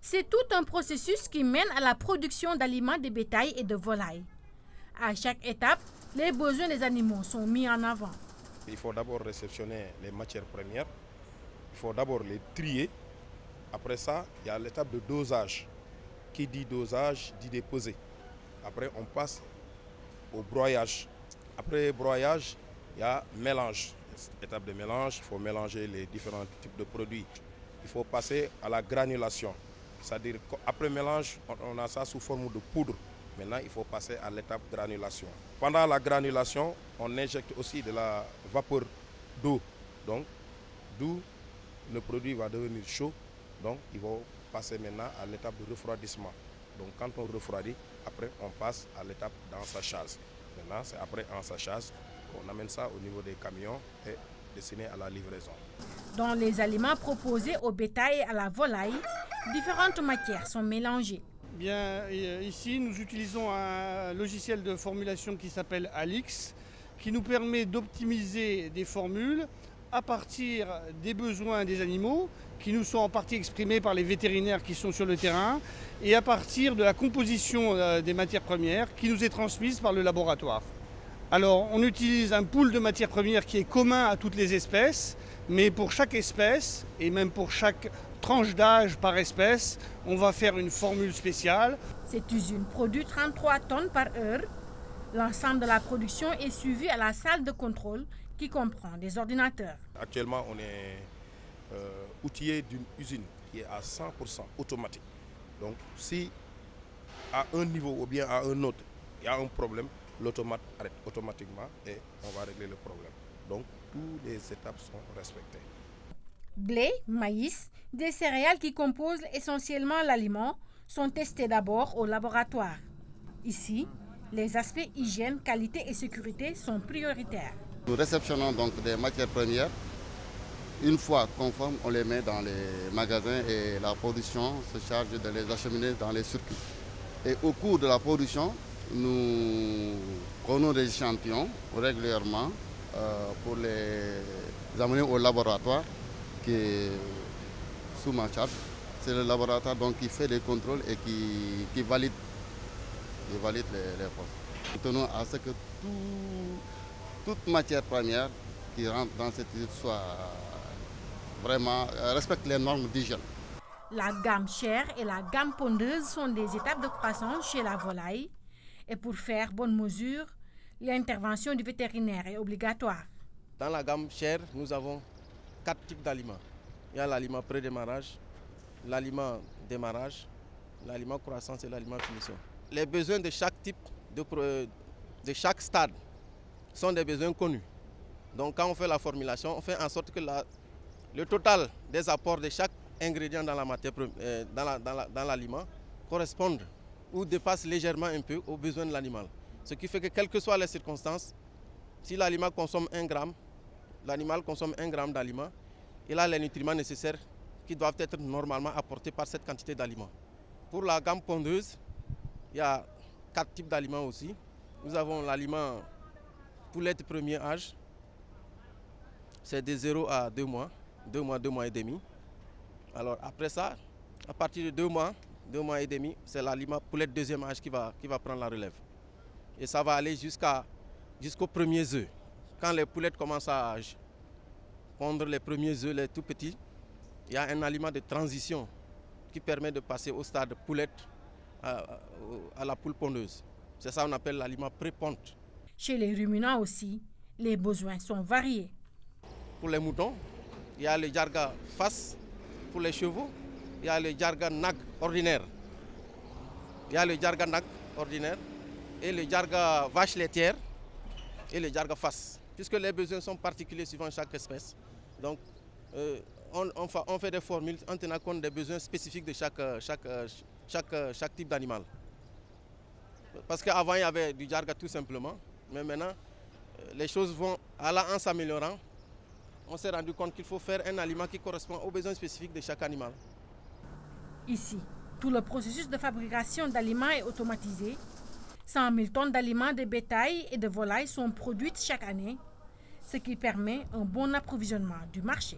C'est tout un processus qui mène à la production d'aliments de bétail et de volailles. À chaque étape, les besoins des animaux sont mis en avant. Il faut d'abord réceptionner les matières premières, il faut d'abord les trier. Après ça, il y a l'étape de dosage. Qui dit dosage dit déposer. Après, on passe au broyage. Après broyage, il y a mélange. Étape de mélange, il faut mélanger les différents types de produits. Il faut passer à la granulation. C'est-à-dire qu'après mélange, on a ça sous forme de poudre. Maintenant, il faut passer à l'étape granulation. Pendant la granulation, on injecte aussi de la vapeur d'eau. Donc, d'où le produit va devenir chaud. Donc, il faut passer maintenant à l'étape de refroidissement. Donc, quand on refroidit, après, on passe à l'étape d'ensachage. Maintenant, c'est après ensachage qu'on amène ça au niveau des camions et destiné à la livraison. Dans les aliments proposés au bétail et à la volaille, différentes matières sont mélangées. Bien, ici, nous utilisons un logiciel de formulation qui s'appelle Alix, qui nous permet d'optimiser des formules à partir des besoins des animaux, qui nous sont en partie exprimés par les vétérinaires qui sont sur le terrain, et à partir de la composition des matières premières qui nous est transmise par le laboratoire. Alors, on utilise un pool de matières premières qui est commun à toutes les espèces, mais pour chaque espèce, et même pour chaque tranche d'âge par espèce, on va faire une formule spéciale. Cette usine produit 33 tonnes par heure. L'ensemble de la production est suivi à la salle de contrôle qui comprend des ordinateurs. Actuellement, on est outillé d'une usine qui est à 100% automatique. Donc, si à un niveau ou bien à un autre, il y a un problème, l'automate arrête automatiquement et on va régler le problème. Donc, toutes les étapes sont respectées. Blé, maïs, des céréales qui composent essentiellement l'aliment sont testés d'abord au laboratoire. Ici, les aspects hygiène, qualité et sécurité sont prioritaires. Nous réceptionnons donc des matières premières. Une fois conformes, on les met dans les magasins et la production se charge de les acheminer dans les circuits. Et au cours de la production, nous prenons des échantillons régulièrement pour les amener au laboratoire qui est sous ma charge. C'est le laboratoire donc, qui fait les contrôles et qui valide, les postes. Nous tenons à ce que toute matière première qui rentre dans cette usine soit vraiment respecte les normes d'hygiène. La gamme chair et la gamme pondeuse sont des étapes de croissance chez la volaille. Et pour faire bonne mesure, l'intervention du vétérinaire est obligatoire. Dans la gamme chair, nous avons 4 types d'aliments. Il y a l'aliment pré-démarrage, l'aliment démarrage, l'aliment croissance et l'aliment finition. Les besoins de chaque type, de chaque stade, sont des besoins connus. Donc quand on fait la formulation, on fait en sorte que le total des apports de chaque ingrédient dans la matière, dans l'aliment corresponde ou dépasse légèrement un peu aux besoins de l'animal. Ce qui fait que quelles que soient les circonstances, si l'aliment consomme 1 gramme, l'animal consomme 1 gramme d'aliments, il a les nutriments nécessaires qui doivent être normalement apportés par cette quantité d'aliments. Pour la gamme pondeuse, il y a 4 types d'aliments aussi. Nous avons l'aliment poulette premier âge, c'est de 0 à 2 mois, 2 mois et demi. Alors après ça, à partir de 2 mois et demi, c'est l'aliment poulette deuxième âge qui va prendre la relève. Et ça va aller jusqu'aux premiers œufs. Quand les poulettes commencent à pondre les premiers œufs, les tout petits, il y a un aliment de transition qui permet de passer au stade poulette à la poule pondeuse. C'est ça qu'on appelle l'aliment pré-ponte. Chez les ruminants aussi, les besoins sont variés. Pour les moutons, il y a le jarga face. Pour les chevaux, il y a le jarga nag ordinaire. Il y a le jarga nag ordinaire et le jarga vache laitière et le jarga face. Puisque les besoins sont particuliers suivant chaque espèce. Donc, on fait des formules en tenant compte des besoins spécifiques de chaque type d'animal. Parce qu'avant, il y avait du jarga tout simplement. Mais maintenant, les choses vont en s'améliorant. On s'est rendu compte qu'il faut faire un aliment qui correspond aux besoins spécifiques de chaque animal. Ici, tout le processus de fabrication d'aliments est automatisé. 100 000 tonnes d'aliments de bétail et de volailles sont produites chaque année, ce qui permet un bon approvisionnement du marché.